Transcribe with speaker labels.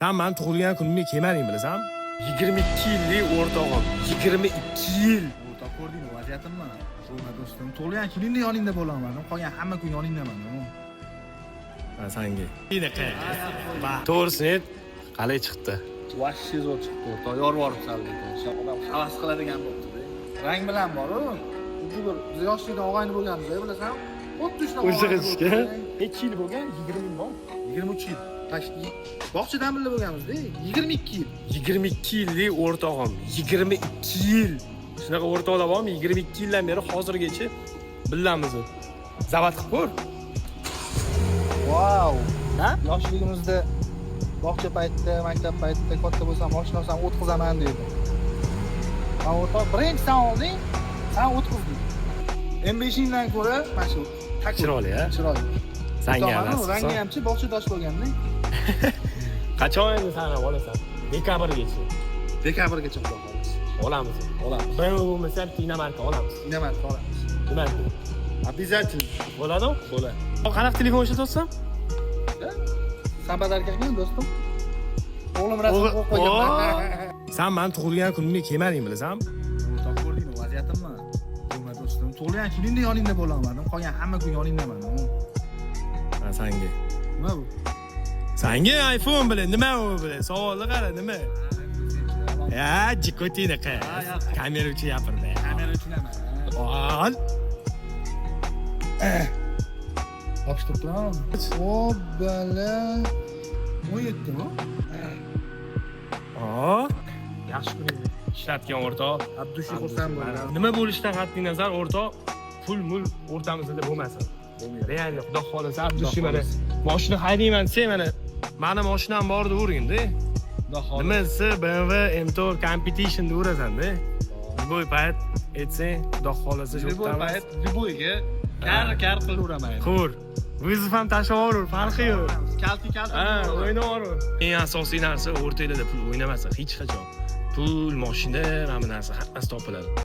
Speaker 1: Sen ben tug'ilgan kunimga kelmading bilasanmi?
Speaker 2: 22 yillik o'rtog'im. 22 yil.
Speaker 3: O'rtoq ko'rdingmi vaziyatimni? Sho'ma do'stim. Tug'ilgan kuningda yoningda bo'laman. Qolgan hamma kun yoningdaman.
Speaker 1: Ben senga. Inaqa.
Speaker 2: To'g'risini ayt, qalay chiqdi?
Speaker 3: Vashshi zo'r chiqdi o'rtoq. Yorvorib saldi. Odam havas qiladigan bo'ldi. Rang bilan bor-ku. Xuddi bir biz yoshlikda og'ayni bo'lganmiz-a, bilasan? Xuddi shunaqa.
Speaker 2: O'sha qizga necha yil bo'lgan? 20 yil bor.
Speaker 3: 23 yil. Bog'chadan birga bo'lganmiz-da. 22 yil.
Speaker 2: 22 yillik o'rtog'im. 22 yil. Shunaqa o'rtoqlar bormi? 22 yildan beri hozirgacha billamiz. Zavat qilib ko'r.
Speaker 3: Vau! Ha? Yoshligimizda bog'cha paytida, maktab paytida katta bo'lsam, mashina olsam o'tqizaman dedi. Men o'rtoq, birinchi san olding, san o'tqizding. M5 dan ko'ra mana shu
Speaker 2: Chiroyli, ha?
Speaker 3: chiroyli.
Speaker 2: Sanga emas.
Speaker 3: Rangi hamchi bog'chadosh bo'lganda.
Speaker 2: Qachon endi sanab olasan? Dekabrgacha.
Speaker 3: Dekabrgacha xudo xohlasa.
Speaker 2: Olamiz.
Speaker 3: Olamiz.
Speaker 2: Ben bo'lmasa Dinamarka olamiz.
Speaker 3: Dinamarka olamiz.
Speaker 2: Nimaga?
Speaker 3: Обязательно.
Speaker 2: Bo'ladimi?
Speaker 3: Bo'ladi.
Speaker 2: Qanaqa telefon ishlatasan?
Speaker 3: Sabat erkakmi do'stim? O'g'lim rasm qo'yib qo'ygan.
Speaker 1: Sen ben tug'ilgan kunimga kelmading bilasanmi?
Speaker 3: O'rtoq ko'rdingmi vaziyatimni? Bo'lma do'stim. Tug'ilgan kuningda yoningda bo'laman. Qolgan hamma kun yoningdaman.
Speaker 1: Ben senga.
Speaker 3: Nima bu?
Speaker 1: Senga iPhone bilan nima u bilan? Savolni qara, nima? Ya, jikotina qa. Kamera uchun gapirdi.
Speaker 3: Kamera uchun emas.
Speaker 1: Ol.
Speaker 3: Topishtirib turaman. Obbala. 17 mi?
Speaker 1: Aa,
Speaker 2: Yaxshi kun edi. Ishlatgan o'rtoq.
Speaker 3: Abdushi xursand bo'lgan.
Speaker 2: Nima bo'lishidan qat'iy nazar o'rtoq pul o'rtamizda bo'lmasin. Real xudo xolasa Abdushi mana mashina haydayman desa mana mashinam bor deb o'rgindi.
Speaker 3: Xudo xolasa.
Speaker 2: Nimasi BMW M4 Competition deb o'rasan-da. Boy payt etsang, xudo xolasa shu
Speaker 3: Любой payt Любойga kar qilaveraman.
Speaker 2: Qo'r. Vizif ham tashlavorur, farqi yo'q.
Speaker 3: Kalti.
Speaker 2: Ha, o'ynavorur. Eng asosiy narsa o'rtalarda pul o'ynamasa hech qachon. Pul, mashina, hamma narsa hammasi topiladi.